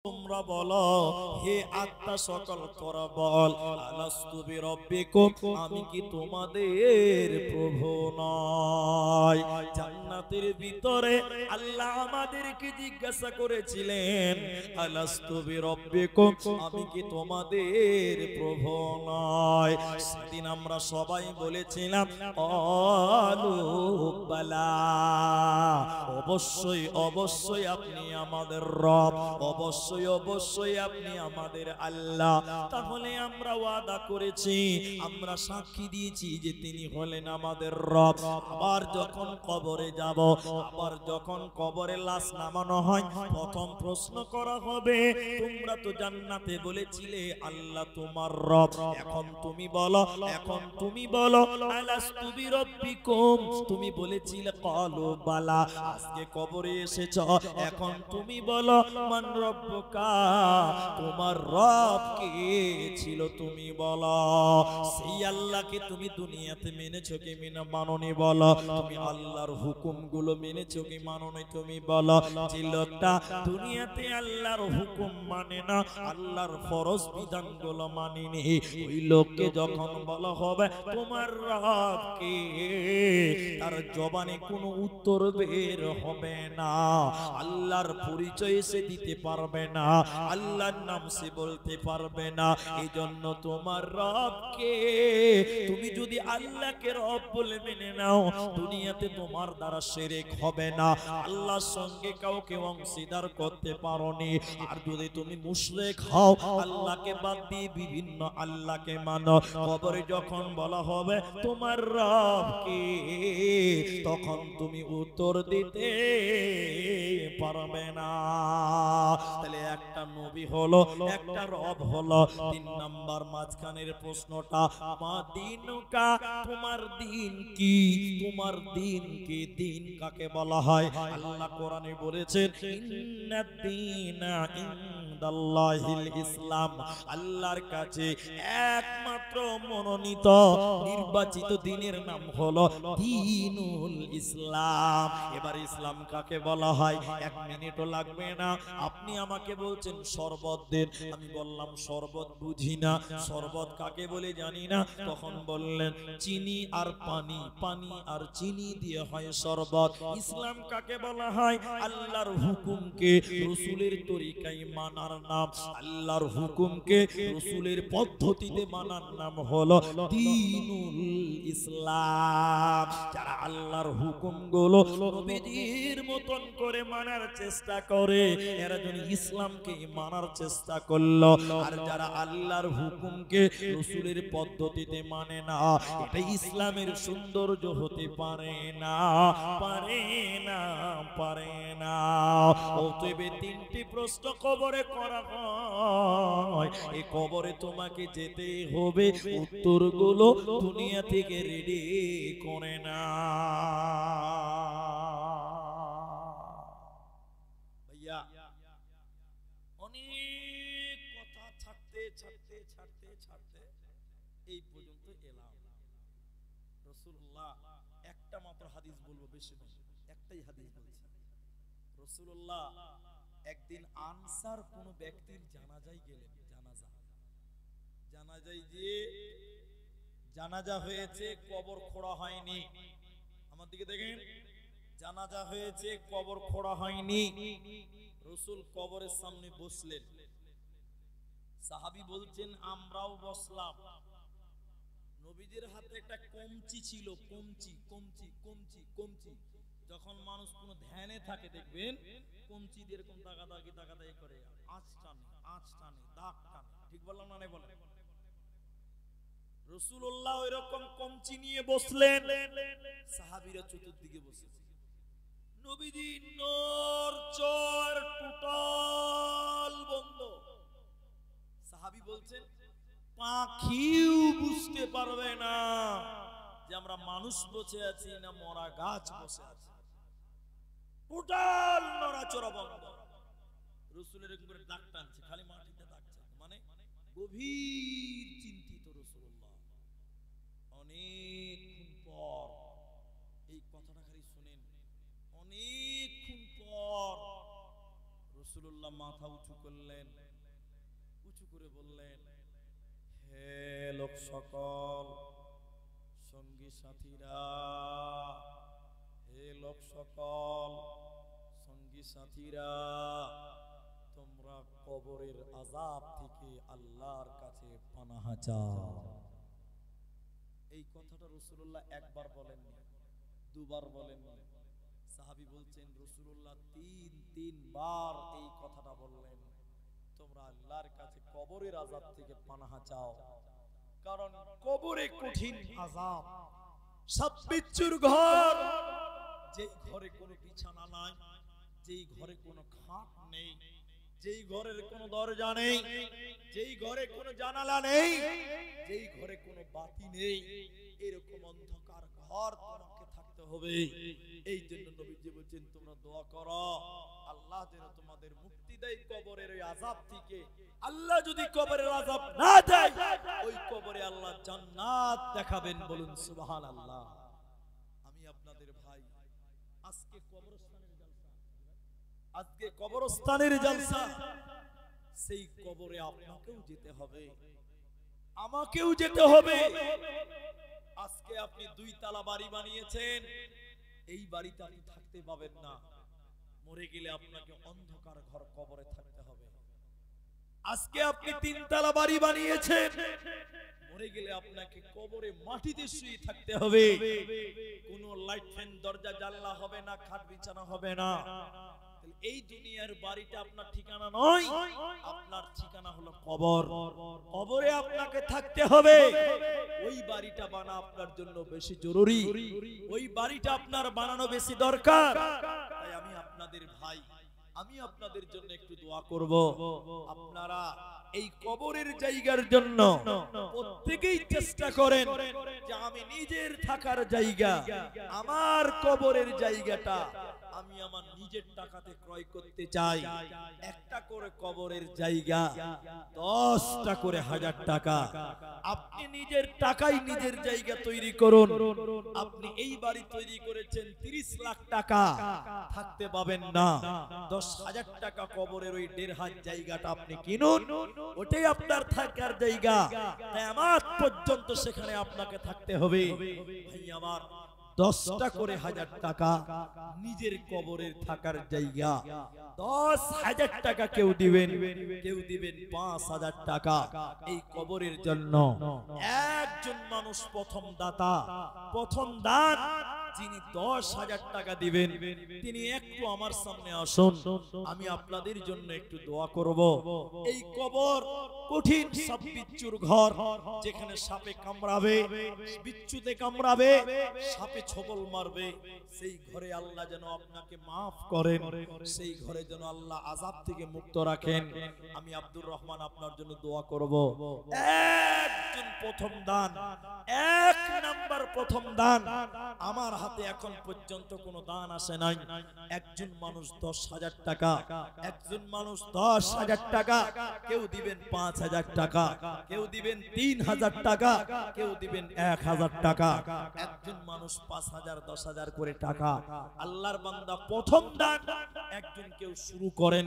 তোমরা বলো হে আত্মা সকল তোরা বল আলাস্তু বিরব্বিকুম আমি কি তোমাদের প্রভু নয়। জান্নাতের ভিতরে আল্লাহ আমাদেরকে জিজ্ঞাসা করেছিলেন আলাস্তু বিরব্বিকুম আমি কি তোমাদের প্রভু নয়। সেদিন আমরা সবাই বলেছিলাম ক্বালু বালা, অবশ্যই অবশ্যই আপনি আমাদের রব, অবশ্যই অবশ্যই আপনি আমাদের আল্লাহ। তাহলে আমরা ওয়াদা করেছি, আমরা সাক্ষী দিয়েছি যে তিনি হলেন আমাদের রব। আবার যখন কবরে যাব, আবার যখন কবরে লাশ নামানো হয়, প্রথম প্রশ্ন করা হবে তোমরা তো জান্নাতে বলেছিলে আল্লাহ তোমার রব, এখন তুমি বলো, এখন তুমি বলো আলাস্তু বিরব্বিকুম, তুমি বলেছিলে ক্বালু বালা, আজকে কবরে এসেছ, এখন তুমি বলো মান রব্বুকা, তোমার রব কে ছিল তুমি বলো। সেই আল্লাহকে তুমি দুনিয়াতে মেনেছো কি মানোনি বলো, তুমি আল্লাহর হুকুমগুলো মেনেছো কি মানোনি তুমি বলো। যে লোকটা দুনিয়াতে আল্লাহর হুকুম মানে না, আল্লাহর ফরজ বিধানগুলো মানেনি, ওই লোককে যখন বলা হবে তোমার রব কে, তার জবানে কোনো উত্তর বের হবে না, আল্লাহর পরিচয় সে দিতে পারবে না, আল্লাহর নাম সে বলতে পারবে না। এই জন্য তোমার রব কে, তুমি যদি আল্লাহকে রব বলে মেনে নাও, দুনিয়াতে তোমার দ্বারা শিরক হবে না, আল্লাহর সঙ্গে কাউকে অংশীদার করতে পারোনি। আর যদি তুমি মুশরিক হও, আল্লাহকে বাদ দিয়ে বিভিন্ন আল্লাহকে মানো, কবরে যখন বলা হবে তোমার রব কে, তখন তুমি উত্তর দিতে পারবে না। তাহলে একটা নবী হলো, একটা রব হলো, তিন নাম্বার মাঝখানের প্রশ্নটা মা দিনুকা, তোমার দিন কি, তোমার দিন কি, দিন কাকে বলা হয়। আল্লাহ কোরআনে বলেছেন ইন্নাদ দীনা ইনদাল্লাহিল ইসলাম, আল্লাহর কাছে একমাত্র মনোনীত নির্বাচিত দিনের নাম হলো দীনুল ইসলাম। এবার ইসলাম কাকে বলা হয়, এক মিনিটও লাগবে না, আপনি আমাকে বলছেন শরবত দেন, আমি বললাম শরবত বুঝি না, শরবত কাকে বলে জানি না, তখন বললেন চিনি আর পানি, পানি আর চিনি দিয়ে হয় শরবত। ইসলাম কাকে বলা হয়, আল্লাহর হুকুমকে রাসূলের তরিকায় মানার নাম, আল্লাহর হুকুমকে রাসূলের পদ্ধতিতে মানার নাম হলো দীনুল ইসলাম। যারা আল্লাহর হুকুমগুলো নবীজির মতন করে মানার চেষ্টা করে, এরা যেন ইসলামকে মানার চেষ্টা করলো। আর যারা আল্লাহর হুকুমকে রাসূলের পদ্ধতিতে মানে না, এটা ইসলামের সৌন্দর্য হতে পারে না, পারে না, পারে না। অতএব তিনটি প্রশ্ন কবরে করা হয়, এই কবরে তোমাকে যেতে হবে, উত্তরগুলো দুনিয়া থেকে রেডি করে না। ভাইয়া অনেক কথা ছাড়তে ছাড়তে ছাড়তে ছাড়তে এই পর্যন্ত এলাম। রাসূলুল্লাহ একটা মাত্র হাদিস বলবো, বেশি নয়, একটাই হাদিস বলছি। রাসূলুল্লাহ একদিন আনসার কোন ব্যক্তির জানাজায় গেলেন, জানাজায় গিয়ে জানাজা হয়েছে, কবর খোঁড়া হয়নি, আমার দিকে দেখেন, জানাজা হয়েছে, কবর খোঁড়া হয়নি, রাসূল কবরের সামনে বসলেন, সাহাবী বলছেন আমরাও বসলাম, নবীজির হাতে একটা কমচি ছিল, কমচি কমচি কমচি কমচি, যখন মানুষ কোন ধ্যানে থাকে দেখবেন কমচি দিয়ে এরকম দাগাদাগি দাগাদাগি করে, আঁচ টানে, আঁচ টানে, দাগ টানে, ঠিক বললাম না? নাই বলেন। রাসূলুল্লাহ এরকম কমচি নিয়ে বসলেন, সাহাবীরা চতুর্দিকে বসেছে, নবীজি নড়চড় টোটাল বন্ধ। সাহাবী বলছেন পাখিও বুঝতে পারবে না যে আমরা মানুষ বসে আছি না মরা গাছ বসে আছে, টোটাল নড়াচড়া বন্ধ। রাসূলের এরকম করে দাগ টানছে, খালি মাটিতে দাগ টানছে, মানে গভীর চিন্তিত রাসূলুল্লাহ। অনেকক্ষণ পর, এই কথাটা খালি শুনেন, অনেকক্ষণ পর রাসূলুল্লাহ মাথা উঁচু করলেন, উঁচু করে বললেন, হে লোক সকল, সঙ্গী সাথীরা, হে লোক সকল, সঙ্গী সাথীরা, তোমরা কবরের আযাব থেকে আল্লাহর কাছে পানাহ চাও। এই কথাটা রাসূলুল্লাহ একবার বলেননি, দুবার বলেননি। সাহাবী বলছেন রাসূলুল্লাহ তিন বার এই কথাটা বললেন, তোমরা আল্লাহর কাছে কবরের আযাব থেকে পানাহ চাও। কারণ কবরে কঠিন আযাব, সাপ বিচ্ছুর ঘর, যেই ঘরে কোনো বিছানা নাই, যেই ঘরে কোনো খাট নেই, যেই ঘরের কোনো দরজা নেই, যেই ঘরে কোনো জানালা নেই, যেই ঘরে কোনো বাতি নেই, এরকম অন্ধকার ঘর তোমাকে থাকতে হবে। এই জন্য নবীজি বলেন তোমরা দোয়া করো আল্লাহ যেন তোমাদের মুক্তি দেয় কবরের ওই আযাব থেকে। আল্লাহ যদি কবরের আযাব না দেয়, ওই কবরে আল্লাহ জান্নাত দেখাবেন। বলুন সুবহানাল্লাহ। আমি আপনাদের ভাই, আজকে কবরস্থানের জলসা, সেই কবরে আপনাকেও যেতে হবে, আমাকেও যেতে হবে। আজকে আপনি 2 তলা বাড়ি বানিয়েছেন, এই বাড়িতে আপনি থাকতে পাবেন না, মরে গেলে আপনাকে অন্ধকার ঘর কবরে থাকতে হবে। আজকে আপনি 3 তলা বাড়ি বানিয়েছেন, মরে গেলে আপনাকে কবরে মাটিতে শুয়ে থাকতে হবে। কোনো লাইট ফ্যান দরজা জানলা হবে না, খাট বিছানা হবে না। এই দুনিয়ার বাড়িটা আপনার ঠিকানা নয়, আপনার ঠিকানা হলো কবর। কবরে আপনাকে থাকতে হবে। ওই বাড়িটা বানা আপনার জন্য বেশি জরুরি, ওই বাড়িটা আপনার বানানো বেশি দরকার। তাই আমি আপনাদের ভাই, আমি আপনাদের জন্য একটু দোয়া করব। আপনারা এই কবরের জায়গার জন্য প্রত্যেকেই চেষ্টা করেন যে আমি নিজের থাকার জায়গা, আমার কবরের জায়গাটা আমি আমার নিজের টাকাতে ক্রয় করতে চাই। একটা করে কবরের জায়গা 10টা করে 1000 টাকা। আপনি নিজের টাকায় নিজের জায়গা তৈরি করুন। আপনি এই বাড়ি তৈরি করেছেন 30 লাখ টাকা, থাকতে পাবেন না। 10,000 টাকা কবরের ওই 1.5 জায়গাটা আপনি কিনুন, ওটাই আপনার থাকার জায়গা। কিয়ামত পর্যন্ত সেখানে আপনাকে থাকতে হবে। ভাই আমার, 10টা করে 1000 টাকা নিজের কবরের থাকার জায়গা। 10,000 টাকা কেউ দিবেন, কেউ দিবেন 5,000 টাকা এই কবরের জন্য। একজন মানুষ প্রথম দাতা, প্রথম দান যিনি 10,000 টাকা দিবেন, তিনি একটু আমার সামনে আসুন, আমি আপনাদের জন্য একটু দোয়া করব। এই কবর কঠিন সাপ বিচ্ছুর ঘর, যেখানে সাপে কামড়াবে, বিচ্ছুতে কামড়াবে, সাপে ছবল মারবে, সেই ঘরে আল্লাহ যেন আপনাকে মাফ করেন, সেই ঘরে যেন আল্লাহ আযাব থেকে মুক্ত রাখেন। আমি আব্দুর রহমান আপনার জন্য দোয়া করব। একজন প্রথম দান, 1 নাম্বার প্রথম দান, আমার হাতে এখন পর্যন্ত কোনো দান আসে নাই। একজন মানুষ 10,000 টাকা, একজন মানুষ 10,000 টাকা, কেউ দিবেন 5,000 টাকা, কেউ দিবেন 3,000 টাকা, কেউ দিবেন 1,000 টাকা। একজন মানুষ 5,000 10,000 করে টাকা। আল্লাহর বান্দা প্রথম দান একজন কেউ শুরু করেন,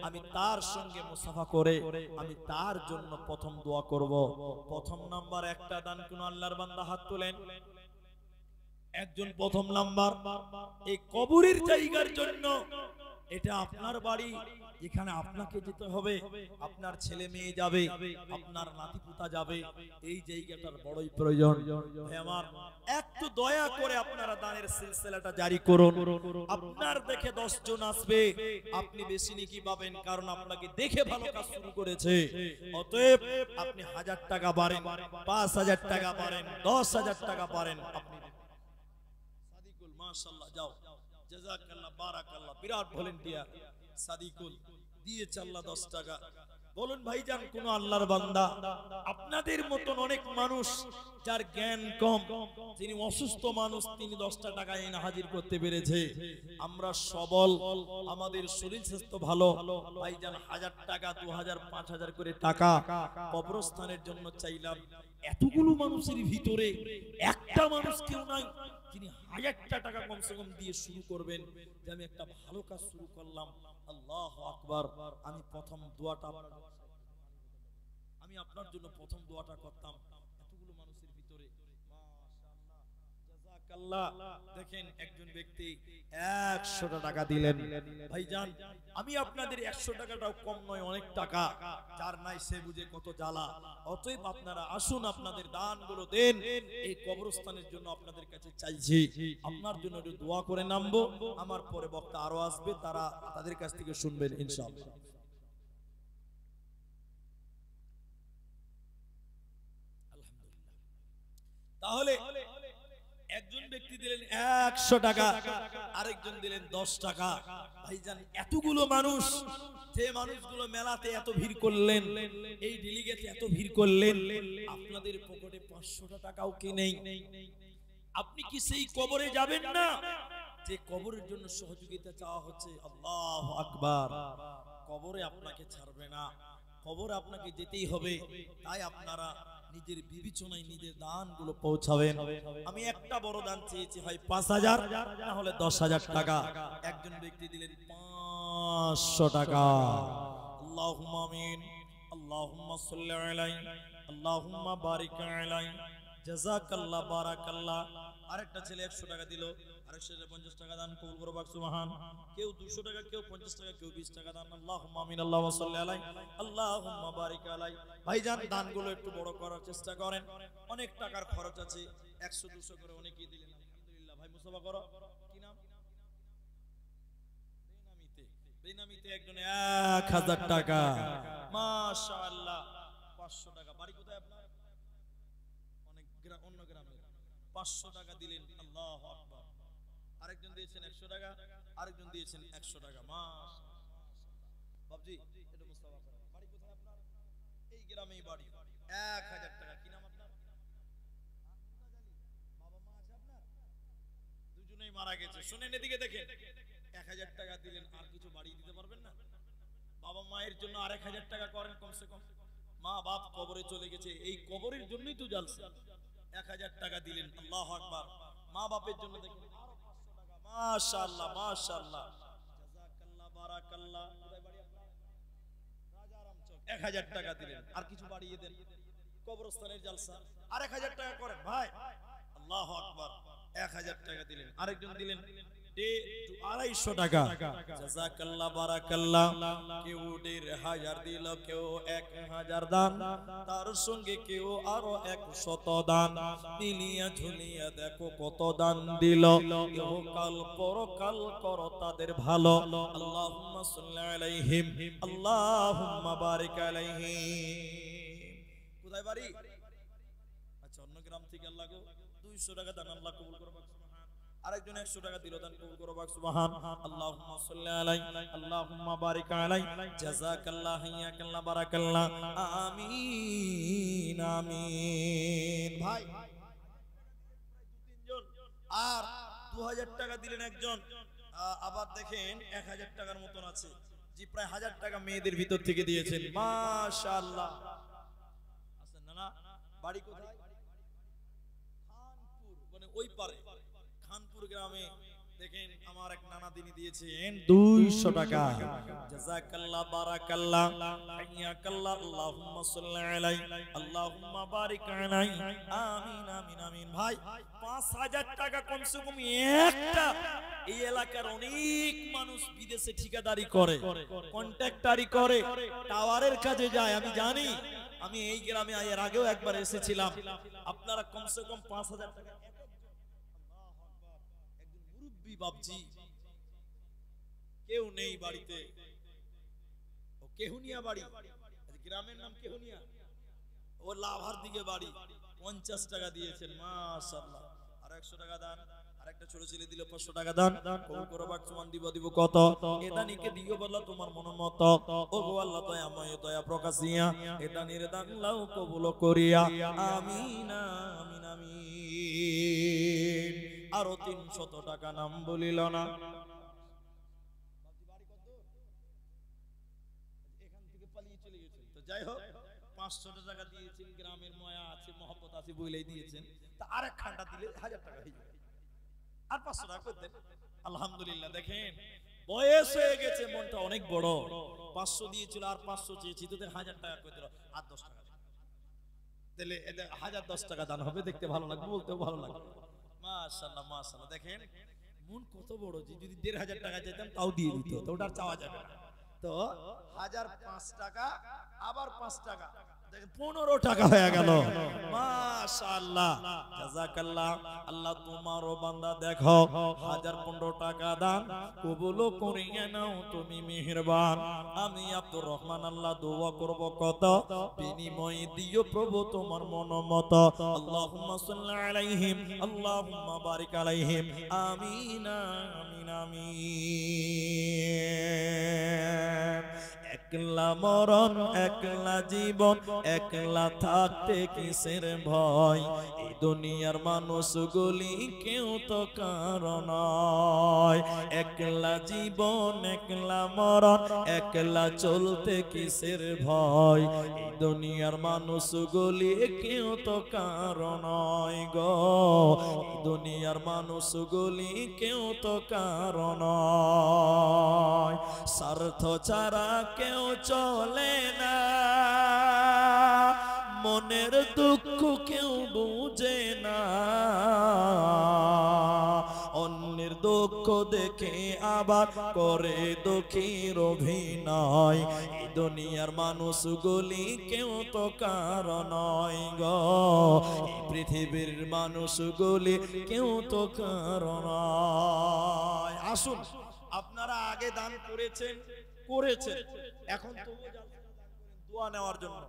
আমি তার সঙ্গে মুসাফা করে আমি তার জন্য প্রথম দোয়া করব। প্রথম নাম্বার একটা দান কোন আল্লাহর বান্দা হাত তোলেন। একজন প্রথম নাম্বার এই কবরের জায়গার জন্য। এটা আপনার বাড়ি, এখানে আপনাকে যেতে হবে, আপনার ছেলে মেয়ে যাবে, আপনার নাতিপুতা যাবে, এই জায়গাটার বড়ই প্রয়োজন। ভাই আমার, একটু দয়া করে আপনারা দানের সিলসিলাটা জারি করুন। আপনার দেখে 10 জন আসবে, আপনি বেশি নেকি পাবেন, কারণ আপনাকে দেখে ভালো কাজ শুরু করেছে। অতএব আপনি 1000 টাকা বাড়েন, 5,000 টাকা বাড়েন, 10,000 টাকা বাড়েন। আপনি সাদিকুল মাশাআল্লাহ, যাও, জাযাকাল্লাহ, বারাকাল্লাহ, বিরাট ভলেন্টিয়ার সাদিকুল দিয়েছে আল্লাহ 10 টাকা। বলুন ভাইজান, কোন আল্লাহর বান্দা, আপনাদের মতন অনেক মানুষ যার জ্ঞান কম, যিনি অসুস্থ মানুষ, তিনি 10টা টাকা এনে হাজির করতে পেরেছে। আমরা সবল, আমাদের শরীর স্বাস্থ্য ভালো, ভাইজান 1000 টাকা, 2000, 5000 করে টাকা কবরস্থানের জন্য চাইলাম। এতগুলো মানুষের ভিতরে একটা মানুষ কেউ নাই যিনি 1000 টাকা কমসে কম দিয়ে শুরু করবেন, যে আমি একটা ভালো কাজ শুরু করলাম, আল্লাহু আকবার। আমি প্রথম দোয়াটা আমি আপনার জন্য প্রথম দোয়াটা করতাম এতগুলো মানুষের ভিতরে। মাশাআল্লাহ, জাযাকাল্লাহ। দেখেন একজন ব্যক্তি 100 টাকা দিলেন। ভাইজান, আমি আপনাদের 100 টাকাটাও কম নয়, অনেক টাকা। যার নাই সে বুঝে কত জ্বালা। অতএব আপনারা আসুন, আপনাদের দানগুলো দেন। এই কবরস্থানের জন্য আপনাদের কাছে চাইছি, আপনার জন্য একটু দোয়া করে নামবো। আমার পরে বক্তা আরো আসবে, তারা তাদের কাছ থেকে শুনবেন ইনশাআল্লাহ। তাহলে একজন ব্যক্তি দিলেন 100 টাকা, আরেকজন দিলেন 10 টাকা। ভাইজান, এতগুলো মানুষ, যে মানুষগুলো মেলাতে এত ভিড় করলেন, এই ডেলিগেটে এত ভিড় করলেন, আপনাদের পকেটে 500 টাকাও কি নেই? আপনি কি সেই কবরে যাবেন না যে কবরের জন্য সহযোগিতা চাওয়া হচ্ছে? আল্লাহু আকবার। কবরে আপনাকে ছাড়বে না, কবরে আপনাকে যেতেই হবে। তাই আপনারা নিজের বিবেচনায় নিজের দানগুলো পৌঁছাবেন। আমি একটা বড় দান চেয়েছি, হয় 5000 না হলে 10000 টাকা। একজন ব্যক্তি দিলেন 500 টাকা। আল্লাহুম্মা আমিন, আল্লাহুম্মা সাল্লি আলাইহি, আল্লাহুম্মা বারিক আলাইহি, জাযাকাল্লাহ, বারাকাল্লাহ। আরেকটা ছেলে 100 টাকা দিল, আরেক ছেলে 50 টাকা দান কবুল করো বাক সুবহান। কেউ 200 টাকা, কেউ 50 টাকা, কেউ 20 টাকা দান। আল্লাহুম্মা আমিন, আল্লাহুম্মা সাল্লি আলাইহি, আল্লাহুম্মা বারিক আলাইহি। ভাইজান, দানগুলো একটু বড় করার চেষ্টা করেন। অনেক টাকার খরচ আছে, 100 200 করে অনেকেই দিলেন। আলহামদুলিল্লাহ। ভাই মুসাফা করো, কি নাম? বেনামিতে, বেনামিতে একজন 1000 টাকা। মাশাআল্লাহ। 500 টাকা। বাড়ি কোথায় আপনার? অনেক অন্য গ্রামে। 500 টাকা দিলেন। আল্লাহু আকবার। আরেকজন দিয়েছেন 100 টাকা, আরেকজন দিয়েছেন 100 টাকা। মাশাআল্লাহ। বাবজি, এটা মুস্তাফা করেন। বাড়ি কোথায় আপনার? এই গ্রামেই বাড়ি। 1000 টাকা। কি নাম আপনার? বাবা মা আছে আপনার? দুজনেই মারা গেছে। শুনেন, এদিকে দেখেন। 1000 টাকা দিলেন, আর কিছু বাড়িয়ে দিতে পারবেন না? বাবা মায়ের জন্য আর 1000 টাকা করেন কমসে কম। মা বাপ কবরে চলে গেছে, এই কবরের জন্যই তো জালসা। 1000 টাকা দিলেন। আল্লাহু আকবার। মা বাপের জন্য দেখেন আরো 500 টাকা। মাশাআল্লাহ, মাশাআল্লাহ, জাযাকাল্লাহ, বারাকাল্লাহ। কোথায় বাড়ি আপনার? রাজারাম চক। 1000 টাকা দিলেন, আর কিছু বাড়িয়ে দেন। কবরস্থানের জালসা, আর 1000 টাকা করেন ভাই। আল্লাহু আকবার। 1000 টাকা দিলেন। আরেকজন দিলেন 250 টাকা। জাযাকাল্লাহ, বারাকাল্লাহ। কেউ 1500 দিল, কেউ 1000 দান, তার সঙ্গে কেউ আরো 100 দান। মিলিয়া ঝুলিয়া দেখো কত দান দিল। ইহকাল পরকাল করো তাদের ভালো। আল্লাহুম্মা সাল্লি আলাইহিম, আল্লাহুম্মা বারিক আলাইহিম। কোথায় বাড়ি? আচ্ছা, অন্য গ্রাম থেকে। আল্লাহ গো, 200 টাকা দান, আল্লাহ কবুল করো বাক সুবহান। আরেকজন 100 টাকা দিল, দান কবুল করো বাক সুবহান। আল্লাহুম্মা সাল্লি আলাইহি, আল্লাহুম্মা বারিক আলাইহি, জাযাকাল্লাহ, হাইয়াকাল্লাহ, বারাকাল্লাহ। আমিন, আমিন। ভাই, 2-3 জন। আর 2000 টাকা দিলেন একজন। আবার দেখেন 1000 টাকার মতন আছে। জি, প্রায় 1000 টাকা মেয়েদের ভিতর থেকে দিয়েছেন। মাশাআল্লাহ। আচ্ছা, নানা বাড়ি কোথায়? খানপুর, মানে ওই পারে খানপুর গ্রামে। দেখেন আমার এক নানা দিনী দিয়েছেন 200 টাকা। জাযাকাল্লাহ, বারাকাল্লাহ, হাইয়াকাল্লাহ, আল্লাহুম্মা সাল্লি আলাইহি, আল্লাহুম্মা বারিক আলাইহি। আমিন, আমিন, আমিন। ভাই, 5000 টাকা কমসে কম একটা। এই এলাকার অনেক মানুষ বিদেশে ঠিকাদারি করে, কন্ট্রাক্টরি করে, টাওয়ারের কাজে যায়। আমি জানি, আমি এই গ্রামে এর আগেও একবার এসেছিলাম। আপনারা কমসে কম 5000 টাকা। একজন মুরব্বী বাবজি, কেউ নেই বাড়িতে। ও কেহুনিয়া বাড়ি, গ্রামের নাম কেহুনিয়া। ও লাভার দিকে বাড়ি। 50 টাকা দিয়েছেন। মাশাআল্লাহ। আর 100 টাকা দান। আরেকটা ছোট ছেলে দিল 500 টাকা দান। কবুল করো বাক সুবহান। দিব কত? এদানিকে দিও বলা তোমার মন মত। ও গো আল্লাহ, দয়াময়, দয়া প্রকাশিয়া এদানির দান লাও কবুল করিয়া। আমিন, আমিন, আমিন। আরো 300 টাকা নাম বলিল না। এখান থেকে পালিয়ে চলে গেছেন তো, যাই হোক 500 টাকা দিয়েছেন। গ্রামের মায়া আছে, মহব্বত আছে বলেই দিয়েছেন। তা আরেক খান্ডা দিলে 1000 টাকা হয়ে যাবে। আর 500 টাকা করতেন। আলহামদুলিল্লাহ। দেখেন বয়স হয়ে গেছে, মনটা অনেক বড়, 500 দিয়েছিল আর 500 চেয়েছি, তোদের 1000 টাকা করে দিল, আর 10 টাকা দিলে এদের 1010 টাকা দান হবে, দেখতে ভালো লাগবে, বলতেও ভালো লাগবে। মাশাআল্লাহ মাশাআল্লাহ, দেখেন মন কত বড়, যে যদি 1500 টাকা চাইতাম তাও দিয়ে দিত, তো ওটা আর চাওয়া যাবে না। তো 1005 টাকা আবার 5 টাকা, দেখেন 15 টাকা হয়ে গেল। মাশাআল্লাহ জাযাকাল্লাহ। আল্লাহ তোমারও বান্দা দেখো 1015 টাকা দান কবুল করিয়ে নাও তুমি মেহেরবান। আমি আব্দুর রহমান আল্লাহ দোয়া করব কত, বিনিময় দিও প্রভু তোমার মনোমত। আল্লাহুম্মা সাল্লি আলাইহিম আল্লাহুম্মা বারিক আলাইহিম, আমিন আমিন আমিন। একলা মরণ একলা জীবন, একলা থাকতে কিসের ভয়, এই দুনিয়ার মানুষগুলি কেউ তো কারণ নয়। একলা জীবন একলা মরণ, একলা চলতে কিসের ভয়, এই দুনিয়ার মানুষগুলি কেউ তো কারণ নয় গো, এই দুনিয়ার মানুষগুলি কেউ তো কারণ নয়। স্বার্থ ছাড়া কেউ চলে না, মনের দুঃখ কেউ বুঝে না, অন্যের দুঃখ দেখে আবার করে দুঃখীর অভিনয়, এই দুনিয়ার মানুষগুলি কেউ তো কারণ নয় গো, এই পৃথিবীর মানুষগুলি কেউ তো কারণ নয়। আসুন, আপনারা আগে দান করেছেন, এখন তবুও দোয়া নেওয়ার জন্য।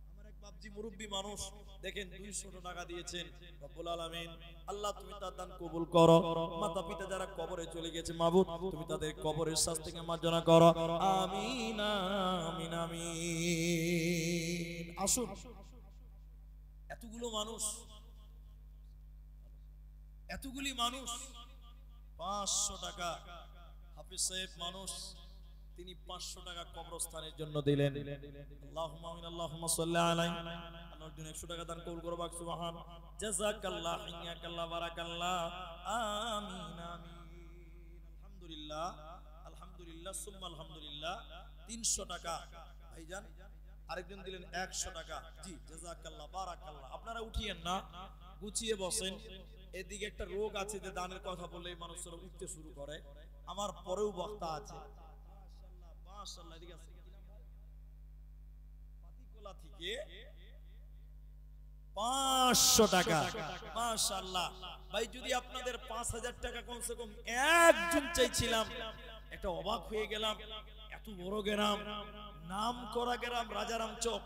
আমার এক বাপজি মুরব্বী মানুষ, দেখেন 200 টাকা দিয়েছেন। রব্বুল আলামিন আল্লাহ তুমি তার দান কবুল করো। মাতা পিতা যারা কবরে চলে গেছে মাবুদ তুমি তাদের কবরের শাস্তি থেকে মার্জনা করো, আমিন আমিন আমিন। আসুন, এতগুলি মানুষ 500 টাকা, হাফিজ সাহেব মানুষ তিনি 500 টাকা কবরস্থানের জন্য দিলেন। আল্লাহুম্মা আমিন আল্লাহুম্মা সাল্লি আলাইহি। আল্লাহর জন্য 100 টাকা দান কবুল করো, বাক সুবহান। জাযাকাল্লাহ হিয়াকাল্লাহ বারাকাল্লাহ, আমিন আমিন। আলহামদুলিল্লাহ আলহামদুলিল্লাহ সুম্মা আলহামদুলিল্লাহ। 300 টাকা ভাইজান, আরেকজন দিলেন 100 টাকা। জি জাযাকাল্লাহ বারাকাল্লাহ। আপনারা উঠিয়েন না, গুছিয়ে বসেন। এদিকে একটা রোগ আছে যে দানের কথা বললেই মানুষরা উঠতে শুরু করে। আমার পরেও বক্তা আছে, মাশাআল্লাহ মাশাআল্লাহ। এদিকে আছে পাতিকোলা থেকে 500 টাকা, মাশাআল্লাহ। ভাই যদি আপনাদের 5000 টাকা কমসে কম একজন চাইছিলাম, একটা অবাক হয়ে গেলাম। এত বড় গ্রাম, নাম করা গ্রাম রাজারাম চক,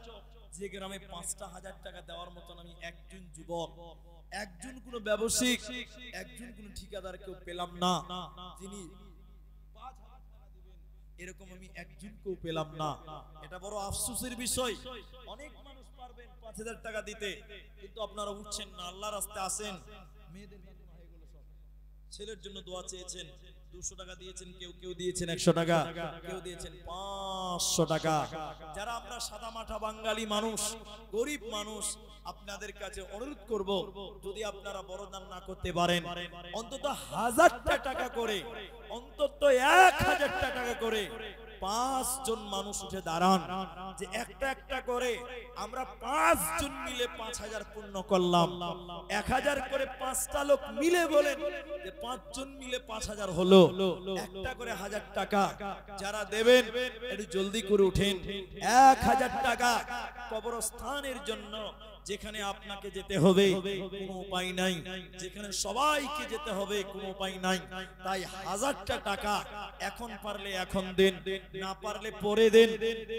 যে গ্রামে 5,000 টাকা দেওয়ার মতন আমি একজন যুবক, একজন কোন ব্যবসায়িক, একজন কোন ঠিকাদার কেউ পেলাম না যিনি 5,000 টাকা দিবেন, এরকম আমি একজনকেও পেলাম না। এটা বড় আফসোসের বিষয়। অনেক মানুষ পারবেন 5,000 টাকা দিতে, কিন্তু আপনারা উঠছেন না, আল্লাহর রাস্তায় আসেন। মেয়েদের বিয়ে হয়ে গেল, সব ছেলের জন্য দোয়া চেয়েছেন, 200 টাকা দিয়েছেন, কেউ দিয়েছেন 100 টাকা, কেউ দিয়েছেন 500 টাকা। যারা আমরা সাদা মাঠা বাঙালি মানুষ, গরিব মানুষ, আপনাদের কাছে অনুরোধ করব, যদি আপনারা বড় দান না করতে পারেন, অন্তত 1000 টাকা করে, অন্তত 1000 টাকা করে 5 জন মানুষ উঠে দাঁড়ান, যে একটা করে আমরা 5 জন মিলে 5000 পূর্ণ করলাম। 1000 করে 5টা লোক মিলে বলেন যে 5 জন মিলে 5000 হলো। একটা করে 1000 টাকা যারা দেবেন একটু জলদি করে উঠেন। 1000 টাকা কবরস্থানের জন্য, যেখানে আপনাকে যেতে হবে কোনো উপায় নাই, যেখানে সবাইকে যেতে হবে কোনো উপায় নাই। তাই 1000টা টাকা এখন পারলে এখন দেন, না পারলে পরে দেন।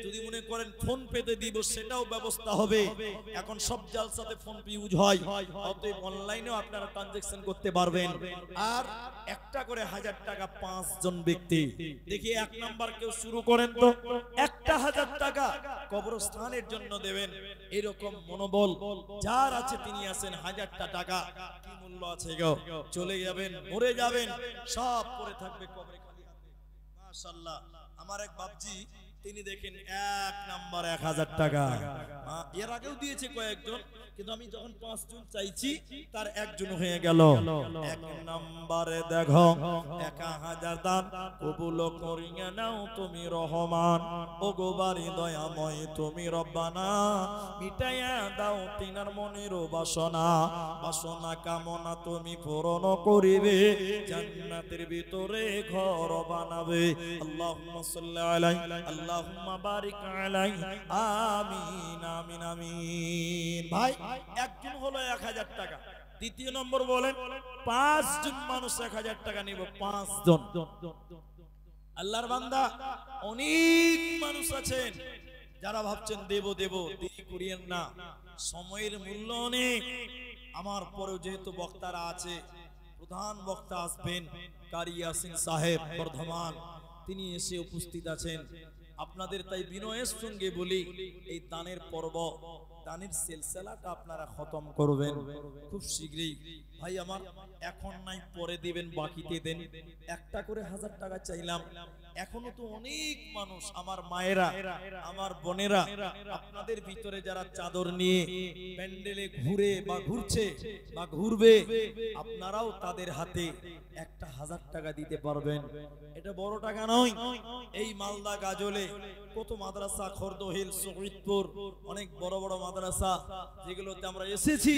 যদি মনে করেন ফোন পেতে দিব, সেটাও ব্যবস্থা হবে। এখন সব জালসাতে ফোন পে ইউজ হয়, অতএব অনলাইনেও আপনারা ট্রানজাকশন করতে পারবেন। আর একটা করে 1000 টাকা 5 জন ব্যক্তি। দেখি 1 নাম্বার কেউ শুরু করেন তো, একটা 1000 টাকা কবরস্থানের জন্য দেবেন। এরকম মনোবল যার আছে তিনি আছেন। 1000টা টাকা কি মূল্য আছে গো? চলে যাবেন, মরে যাবেন, সব পড়ে থাকবে কবরে খালি হাতে। মাশাআল্লাহ। আমার এক বাপজি তিনি দেখেন 1 নাম্বার 1000 টাকা। এর আগেও দিয়েছে কয়েকজন, কিন্তু আমি যখন 5 জন চাইছি তার একজন হয়ে গেল। 1 নম্বরে দেখো 1000 দান কবুল করিয়া নাও তুমি রহমান, ওগো বাড়ি দয়াময় তুমি রব্বানা, মিটাইয়া দাও তিনার মনের বাসনা, বাসনা কামনা তুমি পূরণ করিবে, জান্নাতের ভিতরে ঘর বানাবে। আল্লাহুম্মা সাল্লি আলাইহি আল্লাহুম্মা বারিক আলাইহি আমিন আমিন আমিন। ভাই একজন হলো 1000 টাকা। দ্বিতীয় নম্বর বলেন 5 জন মানুষ 1000 টাকা নিব। 5 জন আল্লাহর বান্দা। অনেক মানুষ আছেন যারা ভাবছেন দেব দেব, দেরি করিয়েন না, সময়ের মূল্য অনেক। আমার পরেও যেহেতু বক্তারা আছে, প্রধান বক্তা আসবেন কারি ইয়াসিন সাহেব বর্ধমান, তিনি এসে উপস্থিত আছেন। আপনাদের তাই বিনয়ের সঙ্গে বলি, এই দানের পর্ব, দানের সিলসিলাটা আপনারা খতম করবেন খুব শীঘ্রই। ভাই আমার এখন নাই পরে দিবেন, বাকিতে দেন। একটা করে 1000 টাকা চাইলাম। এখনো তো অনেক মানুষ, আমার মায়েরা, আমার বোনেরা, আপনাদের ভিতরে যারা চাদর নিয়ে প্যান্ডেলে ঘুরে বা ঘুরছে বা ঘুরবে, আপনারাও তাদের হাতে একটা 1000 টাকা দিতে পারবেন। এটা বড় টাকা নয়। এই মালদা গাজলে কত মাদ্রাসা, খর্দহিল, শহীদপুর, অনেক বড় বড় মাদ্রাসা যেগুলোতে আমরা এসেছি,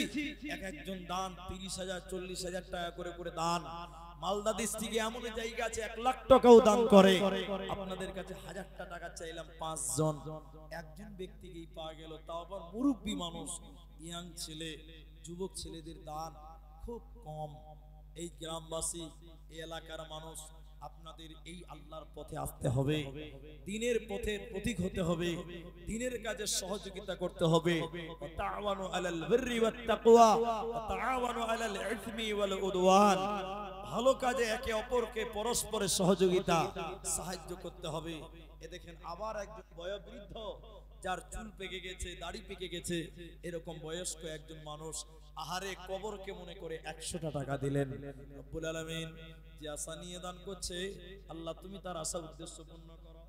এক একজন দান 30,000 40,000 টাকা করে করে দান। মালদা ডিস্ট্রিক্টে এমন জায়গা আছে 1 লাখ টাকাও দান করে। আপনাদের কাছে 1000 টাকা চাইলাম 5 জন, একজন ব্যক্তিকেই পাওয়া গেল, তাও আবার মুরব্বী মানুষ, ইয়াং ছেলে, যুবক ছেলেদের দান খুব কম। এই গ্রামবাসী, এই এলাকার মানুষ, আপনাদের এই আল্লাহর পথে আসতে হবে, দ্বীনের পথের প্রতীক হতে হবে, দ্বীনের কাজে সহযোগিতা করতে হবে। তাআওয়ানু আলাল বিররি ওয়াত তাকওয়া ওয়া তাআওয়ানু আলাল ইসমি ওয়াল উদওয়ান। ভালো কাজে একে অপরকে পরস্পরের সহযোগিতা, সাহায্য করতে হবে। এ দেখেন আবার একজন বয়োবৃদ্ধ, যার চুল পেকে গেছে, দাড়ি পেকে গেছে, এরকম বয়স্ক একজন মানুষ আহারে কবরকে মনে করে 100 টাকা দিলেন। রব্বুল আলামিন যে আশা নিয়ে দান করছে, আল্লাহ তুমি তার আশা উদ্দেশ্য পূর্ণ করো।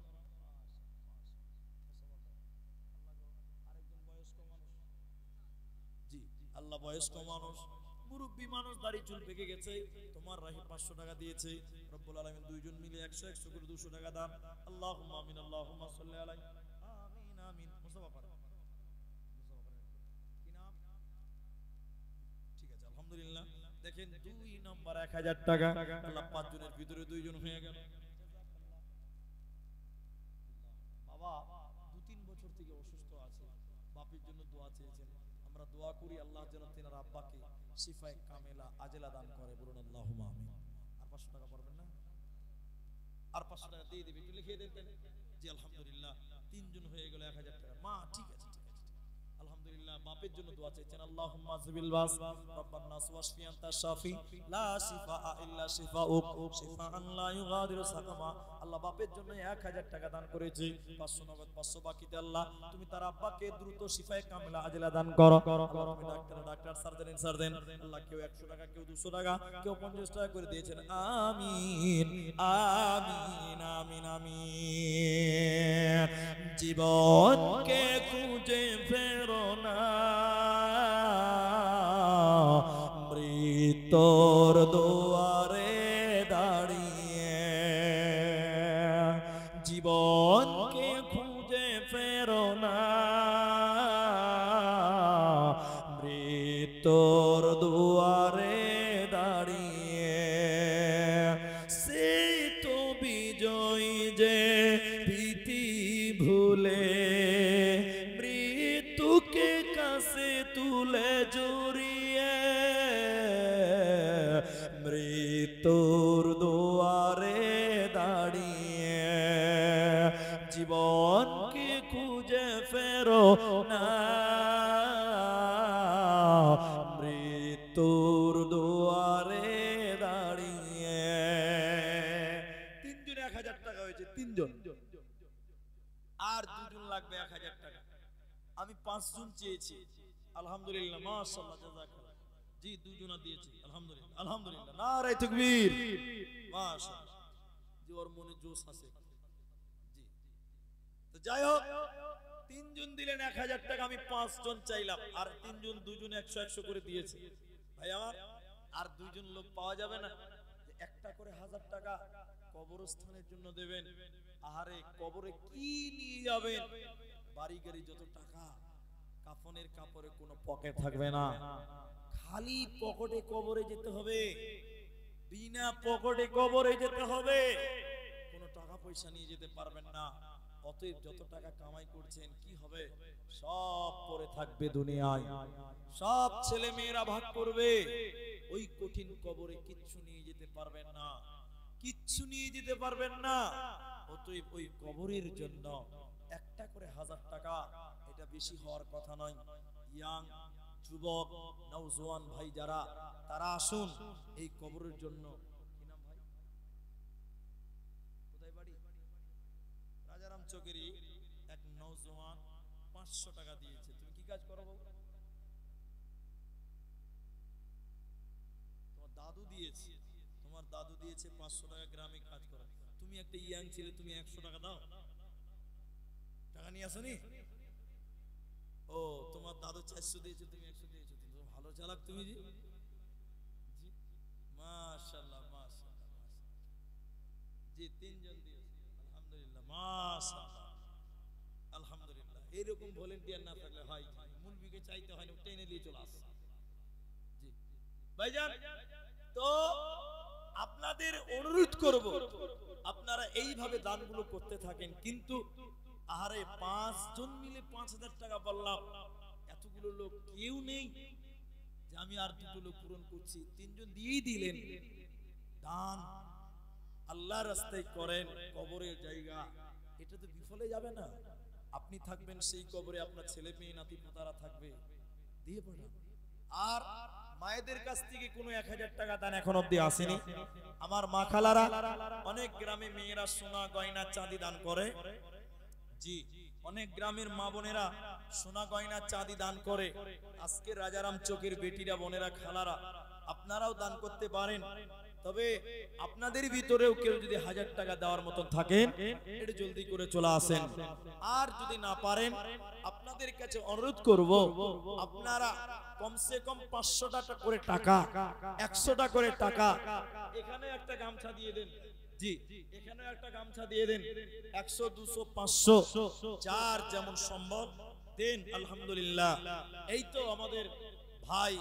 জি আল্লাহ বয়স্ক মানুষ, মুরব্বী মানুষ, দাড়ি চুল পেকে গেছে, তোমার রাহি 500 টাকা দিয়েছে। রব্বুল আলামিন দুইজন মিলে 100 100 করে 200 টাকা দান। আল্লাহুম্মা আমিন আল্লাহুম্মা সাল্লি আলাইহি আমিন আমিন। মুসাফা করেন, কি নাম? ঠিক আছে আলহামদুলিল্লাহ। দেখেন 2 নাম্বার 1000 টাকা, আল্লাহ 5 জনের ভিতরে 2 জন হয়ে গেল। বাবা 2-3 বছর থেকে অসুস্থ আছে, বাপের জন্য দোয়া চেয়েছেন। আমরা দোয়া করি আল্লাহ যেন তিনার আব্বাকে শিফায়ে কামেলা আজেলা দান করে। বলুন আল্লাহুম্মা আমিন। আর 500 টাকা পারবেন না? আর 500 টাকা দিয়ে দিবে, একটু লিখে দেন। জি আলহামদুলিল্লাহ 3 জন হয়ে গেল 1000 টাকা। মা ঠিক আছে আলহামদুলিল্লাহ। বাপের জন্য দোয়া চাইছেন, আল্লাহুম্মা জিবিল বাস রব্বান নাস ওয়াশফি আনতা শাফি লা শিফা ইল্লা শিফাউক শিফাআন লা ইউগাদিরু সাকামা। আল্লাহ বাপের জন্য 1000 টাকা দান করেছে, 500 নগদ 500 বাকিতে। আল্লাহ তুমি তার আব্বাকে দ্রুত শিফায়ে কামিলা আজেলা দান করো। আল্লাহ তুমি ডাক্তার সার্জন আল্লাহ কেউ 100 টাকা, কেউ 200 টাকা, কেউ 50 টাকা করে দিয়েছেন। আমিন আমিন আমিন আমিন। জীবনকে খুঁজে ফেরো না, মৃত্যুর দুয়ারে দাঁড়িয়ে। জীবনকে খুঁজে ফেরো না, মৃত্যুর দুয়ারে দাঁড়িয়ে। সেই তো বিজয়ী যে ভীতি ভুলে মৃত্যুকে কাছে তুলে জড়িয়ে। মৃত্যুর দুয়ারে দাঁড়িয়ে জীবনকে খুঁজে ফেরো না, মৃত্যুর দুয়ারে দাঁড়িয়ে। 3 জন 1000 টাকা হয়েছে, 3 জন। আর 2 জন লাগবে 1000 টাকা। আমি 5 জন চেয়েছি, আলহামদুলিল্লাহ মাশাআল্লাহ জাযাকাল্লাহ। জি 2 জন দিয়েছি, আলহামদুলিল্লাহ আলহামদুলিল্লাহ। নারে তাকবীর, মাশাআল্লাহ। জি ওর মনে জোশ আছে। জি তো যাই হোক, তিনজন দিলেন 1000 টাকা, আমি 5 জন চাইলাম, আর তিনজন দুজন 100 করে দিয়েছে। ভাই আমার আর দুইজন লোক পাওয়া যাবে না যে একটা করে 1000 টাকা কবরস্থানের জন্য দেবেন? আহারে কবরে কি নিয়ে যাবেন? বাড়ি গাড়ি যত টাকা, কাফনের কাপড়ে কোনো পকেট থাকবে না, খালি পকেটে কবরে যেতে হবে, বিনা পকেটে কবরে যেতে হবে, কোনো টাকা পয়সা নিয়ে যেতে পারবেন না। অতএব যত টাকা কামাই করছেন কি হবে? সব পড়ে থাকবে দুনিয়ায়, সব ছেলে মেয়েরা ভাগ করবে, ওই কঠিন কবরে কিচ্ছু নিয়ে যেতে পারবেন না, কিচ্ছু নিয়ে যেতে পারবেন না। অতএব ওই কবরের জন্য একটা করে 1000 টাকা, এটা বেশি হওয়ার কথা নয়। ইয়াং যুবক নওজোয়ান ভাই যারা, তারা আসুন এই কবরের জন্য। কি নাম ভাই? কোথায় বাড়ি? রাজারাম চকেরই এক নওজোয়ান 500 টাকা দিয়েছে। তুমি কি কাজ করো বাবু? তোমার দাদু দিয়েছে, তোমার দাদু দিয়েছে 500 টাকা, গ্রামে কাজ করো। তুমি একটা ইয়াং ছেলে, তুমি 100 টাকা দাও, টাকা নিয়ে আসনি? ও তোমার দাদু 400 দিয়েছে, তুমি 100 দিয়েছো, তুমি ভালো চালাক তুমি। জি জি, মাশাআল্লাহ মাশাআল্লাহ। জি তিনজন দিয়েছে, আলহামদুলিল্লাহ মাশাআল্লাহ আলহামদুলিল্লাহ। এরকম ভলেন্টিয়ার না থাকলে হয়, মুলবিকে চাইতে হয় না, টেনে দিয়ে চলে আসে। জি ভাইজান, তো আপনাদের অনুরোধ করব আপনারা এইভাবে দানগুলো করতে থাকেন। কিন্তু আহারে 5 জন মিলে 5000 টাকা বললাম, এতগুলো লোক কেউ নেই যে আমি আর দুটো লোক পূরণ করছি। 3 জন দিয়েই দিলেন। দান আল্লাহর রাস্তায় করেন, কবরের জায়গা, এটা তো বিফলে যাবে না। আপনি থাকবেন সেই কবরে, আপনার ছেলে মেয়ে নাতি পোতারা থাকবে, দিয়ে পাঠান। আর মায়েদের কাছ থেকে কোনো 1000 টাকা দান এখন অব্দি আসেনি। আমার মা খালারা অনেক গ্রামে মেয়েরা সোনা গয়না চাঁদি দান করে। জি, অনেক গ্রামের মা বোনেরা সোনা গয়না চাঁদি দান করে। আজকে রাজারাম চকের বেটিরা, বোনেরা, খালারা, আপনারাও দান করতে পারেন। তবে আপনাদের ভিতরেও কেউ যদি 1000 টাকা দেওয়ার মতন থাকেন, একটু জলদি করে চলে আসেন। আর যদি না পারেন, আপনাদের কাছে অনুরোধ করব আপনারা কমসে কম 500 টাকা করে টাকা, 100 টাকা করে টাকা, এখানে একটা গামছা দিয়ে দেন। জি, এখানে একটা গামছা দিয়ে দেন। 100 200 500 যার যেমন সম্ভব দেন। আলহামদুলিল্লাহ। এই তো আমাদের ভাই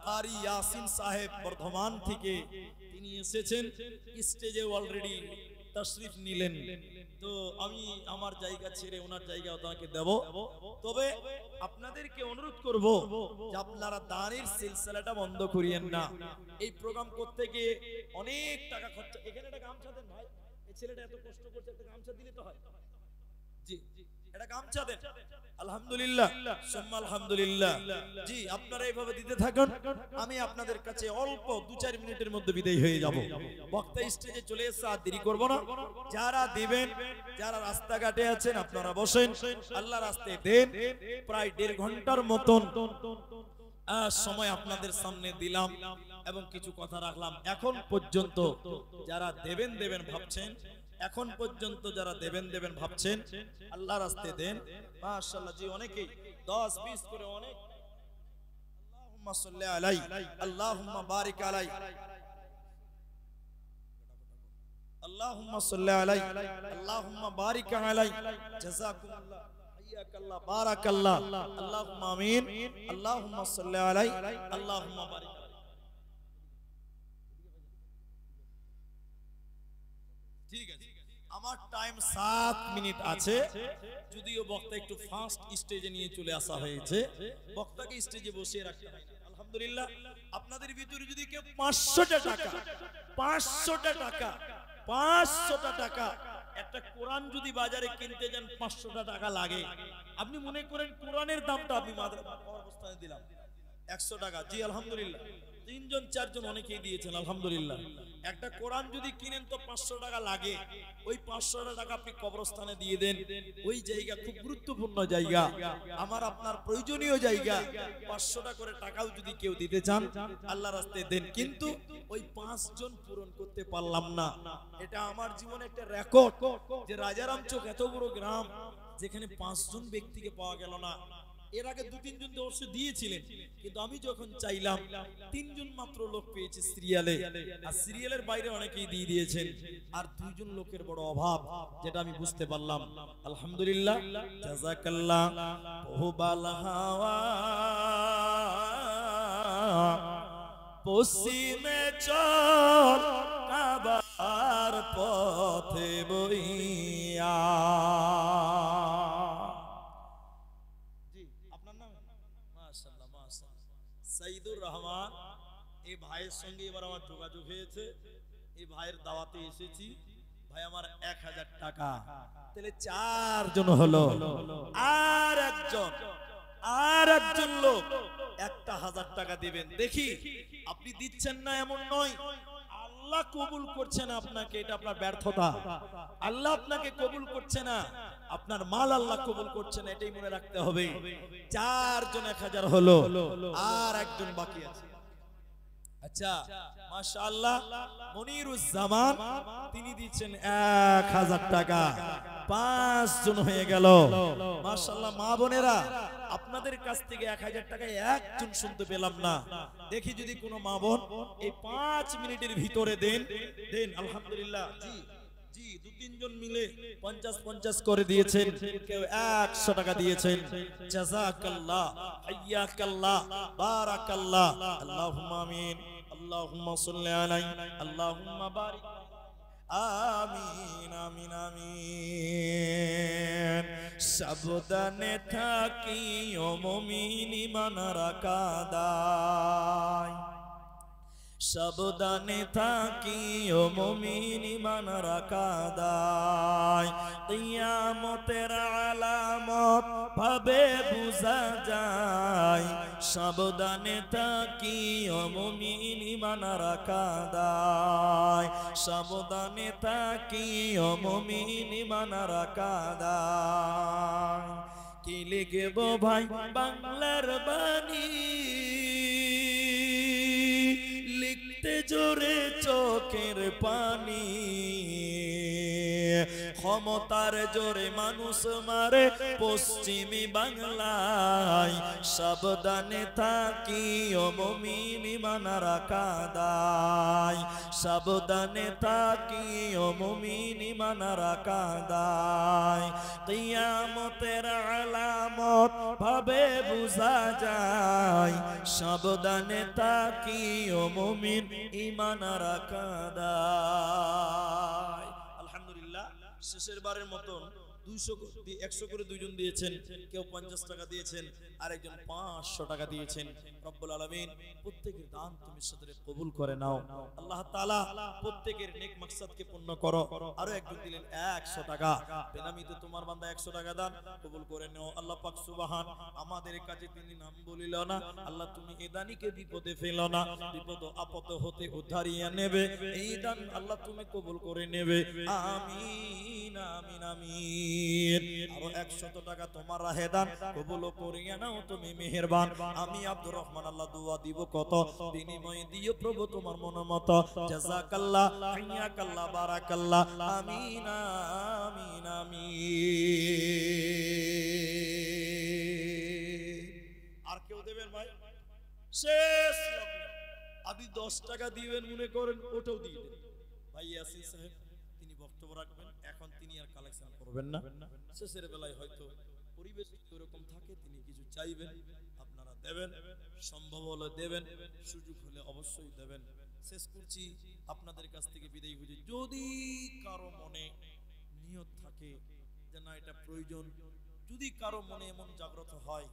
কারি ইয়াসিন সাহেব বর্ধমান থেকে তিনি এসেছেন, স্টেজে অলরেডি তাশরিফ নিলেন। তো আমি আমার জায়গা ছেড়ে ওনার জায়গা ওনাকে দেব। তবে আপনাদেরকে অনুরোধ করব যে আপনারা দানের সিলসিলাটা বন্ধ করিয়েন না। এই প্রোগ্রাম করতে গিয়ে অনেক টাকা খরচ। এখানে একটা গামছা দেন ভাই, এই ছেলেটা এত কষ্ট করছে, একটা গামছা দিলে তো হয়। জি, এটা গামছা দেন। আলহামদুলিল্লাহ সুম্মা আলহামদুলিল্লাহ। জি, আপনারা এইভাবে দিতে থাকুন। আমি আপনাদের কাছে অল্প 2-4 মিনিটের মধ্যে বিদায় হয়ে যাব। বক্তা স্টেজে চলে এসে আর দেরি করব না। যারা দিবেন, যারা রাস্তাঘাটে আছেন, আপনারা বসেন, আল্লাহ রাস্তায় দেন। প্রায় 1.5 ঘন্টার মতন সময় আপনাদের সামনে দিলাম এবং কিছু কথা রাখলাম। এখন পর্যন্ত যারা দেবেন ভাবছেন, এখন পর্যন্ত যারা দেবেন ভাবছেন, আল্লাহ রাস্তায় দেন। মাশাআল্লাহ। জি, অনেকেই 10-20 করে অনেক। আল্লাহুম্মা সাল্লি আলাই, আল্লাহুম্মা বারিক আলাই, আল্লাহুম্মা সাল্লি আলাই, আল্লাহুম্মা বারিক আলাই। জাযাকুমুল্লাহ, হাইয়াকাল্লাহ, বারাকাল্লাহ, আল্লাহুম্মা আমিন। আল্লাহুম্মা সাল্লি আলাই, আল্লাহুম্মা বারিক আলাই। ঠিক আছে, আমার টাইম 7 মিনিট আছে। যদিও বক্তা একটু ফাস্ট স্টেজে নিয়ে চলে আসা হয়েছে, বক্তাকে স্টেজে বসিয়ে রাখতে হয় না। আলহামদুলিল্লাহ। আপনাদের ভিতরে যদি কেউ 500 টাকা, 500 টাকা, 500 টাকা, একটা কোরআন যদি বাজারে কিনতে যান 500 টাকা লাগে, আপনি মনে করেন কোরআনের দামটা আপনি অবস্থানে দিলাম 100 টাকা। জি আলহামদুলিল্লাহ। তিনজন চারজন অনেকেই দিয়েছেন আলহামদুলিল্লাহ। একটা কোরআন যদি কিনেন তো 500 টাকা লাগে, ওই 500 টাকা আপনি কবরস্থানে দিয়ে দেন। ওই জায়গা খুব গুরুত্বপূর্ণ জায়গা, আমার আপনার প্রয়োজনীয় জায়গা। 500 টাকা করে টাকাও যদি কেউ দিতে চান আল্লাহর রাস্তায় দেন, কিন্তু ওই 5 জন পূরণ করতে পারলাম না। এটা আমার জীবনে একটা রেকর্ড যে রাজারামচক এত বড় গ্রাম যেখানে 5 জন ব্যক্তিকে পাওয়া গেল না। এর আগে 2-3 জন অবশ্য দিয়েছিলেন, কিন্তু আমি যখন চাইলাম 3 জন মাত্র লোক পেয়েছি সিরিয়ালে, আর সিরিয়ালের বাইরে অনেকেই দিয়ে দিয়েছেন, আর 2 জন লোকের বড় অভাব, যেটা আমি বুঝতে পারলাম। আলহামদুলিল্লাহ, জাযাকাল্লাহ। বহুবাল হাওয়া পশ্চিমে চল, কাবার পথে বইয়া। সাইদুর রহমান, এই ভাইয়ের সঙ্গে এবার আমার যোগাযোগ হয়েছে, এই ভাইয়ের দাওয়াতে এসেছি। ভাই আমার 1000 টাকা, তাহলে 4 জন হলো। আর একজন লোক 1000 টাকা দিবেন। দেখি আপনি দিচ্ছেন না এমন নয়, আল্লাহ কবুল করছে না আপনাকে, এটা আপনার ব্যর্থতা। আল্লাহ আপনাকে কবুল করছে না, আপনার মাল আল্লাহ কবুল করছে না, এটাই মনে রাখতে হবে। 4 জন 1000 হলো, আর একজন বাকি আছে। আচ্ছা, মাশাআল্লাহ, মনিরুজ্জামান তিনি দিচ্ছেন 1000 টাকা, 5 জন হয়ে গেল। মাশাআল্লাহ, মা বোনেরা, আপনাদের কাছ থেকে 1000 টাকা একজন শুনতে পেলাম না। দেখি যদি কোনো মা বোন এই 5 মিনিটের ভিতরে দেন। আলহামদুলিল্লাহ। জি জি, 2-3 জন মিলে 50-50 করে দিয়েছেন, কেউ 100 টাকা দিয়েছেন। জাযাকাল্লাহ, হাইয়াকাল্লাহ, বারাকাল্লাহ, আল্লাহুম্মা আমিন, আল্লাহুম্মা সাল্লি আলাইহি, আল্লাহুম্মা বারিক, আমিন আমিন আমিন। সাবধানে থাকিও মুমিন, ঈমান রাখা দায়। সাবধানে থাকিও মুমিন, ঈমান রাখা দায়। কিয়ামতের আলামত ভাবে বুঝা যায়। সাবধানে থাকিও মুমিন, ঈমান রাখা দায়। সাবধানে থাকিও মুমিন, ঈমান রাখা দায়। কি লিখব ভাই বাংলার বাণী, লিখতে জোরে চোখের পানি। ক্ষমতার জোরে মানুষ মারে পশ্চিমী বাংলায়। সাবধানে থাকিও মুমিন, ঈমান রাখা দায়। সাবধানে থাকিও মুমিন, ঈমান রাখা দায়। কিয়ামতের আলামত ভাবে বুঝা যায়। সাবধানে থাকিও মুমিন, ঈমান রাখা দায়। আলহামদুলিল্লাহ, শেষের বারের মতন 100 করে 2 জন দিয়েছেন, কেউ 50 টাকা দিয়েছেন, আরেকজন 500 টাকা দিয়েছেন। রব্বুল আলামিন প্রত্যেকের দান তুমি সাদরে কবুল করে নাও। আল্লাহ তাআলা প্রত্যেকের নেক মাকসাদকে পূর্ণ করো। আরো একজন দিলেন 100 টাকা, বেনামিতে তোমার বান্দা 100 টাকা দান কবুল করে নাও। আল্লাহ পাক সুবহান, আমাদের কাছে তিনি নাম বলিল না, আল্লাহ তুমি এই দানিকে বিপদে ফেলো না, বিপদ আপদ হতে উদ্ধারিয়া নেবে। এই দান আল্লাহ তুমি কবুল করে নেবে। আমিন আমিন আমিন। আরো 100 টাকা তোমার রাহে দান কবুল করিয়া নাও তুমি মেহেরবান। আমি আব্দুর রহমান আল্লাহ দোয়া দিব কত, বিনিময় দিও প্রভু তোমার মন মতো। জাযাকাল্লাহ, হাইয়াকাল্লাহ, বারাকাল্লাহ, আমিন আমিন আমিন। আর কেউ দেবেন ভাই? শেষ আপনি 10 টাকা দিবেন মনে করেন, ওটাও দিয়ে দেন। ভাই ইয়াসিন সাহেব তিনি বক্তব্য রাখবেন, এখন তিনি আর কালেকশন করবেন না। শেষের বেলায় হয়তো পরিবেশ এরকম থাকে, তিনি কিছু চাইবেন, আপনারা দেবেন, সম্ভব হলে দেবেন, সুযোগ হলে অবশ্যই দেবেন। শেষ করছি আপনাদের কাছ থেকে বিদায় হয়ে, যদি কারো মনে নিয়ত থাকে যে না এটা প্রয়োজন, যদি কারো মনে এমন জাগ্রত হয়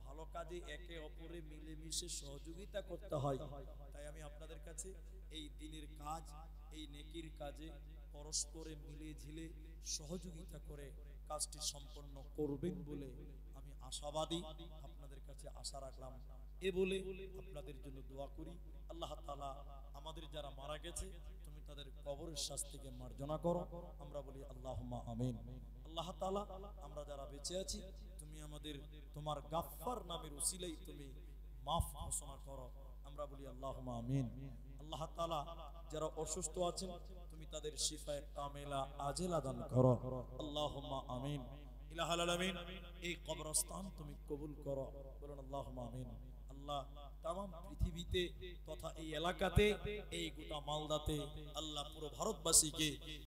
ভালো ভালো কাজে একে অপরে মিলেমিশে সহযোগিতা করতে হয়। তাই আমি আপনাদের কাছে এই দিনের কাজ, এই নেকির কাজে পরস্পরে মিলে ঝিলে সহযোগিতা করে কাজটি সম্পন্ন করবেন বলে আমি আশাবাদী, আপনাদের কাছে আশা রাখলাম। এ বলে আপনাদের জন্য দোয়া করি, আল্লাহ তাআলা আমাদের যারা মারা গেছে তুমি তাদের কবরের শাস্তিকে মার্জনা করো, আমরা বলি আল্লাহুম্মা আমিন। আল্লাহ তাআলা আমরা যারা বেঁচে আছি তুমি আমাদের তোমার গাফফার নামের উসিলাই তুমি মাফ ঘোষণা করো, আমরা বলি আল্লাহুম্মা আমিন। আল্লাহ তাআলা যারা অসুস্থ আছেন তুমি তাদের শিফায়ে কামেলা আজেলা দান করো, আল্লাহুম্মা আমিন। ইলাহুল আলামিন এই কবরস্থান তুমি কবুল করো, বলুন আল্লাহুম্মা আমিন। আল্লাহ তামাম পৃথিবীতে তথা এই এলাকাতে, এই গোটা মালদাতে, আল্লাহ পুরো ভারতবাসীকে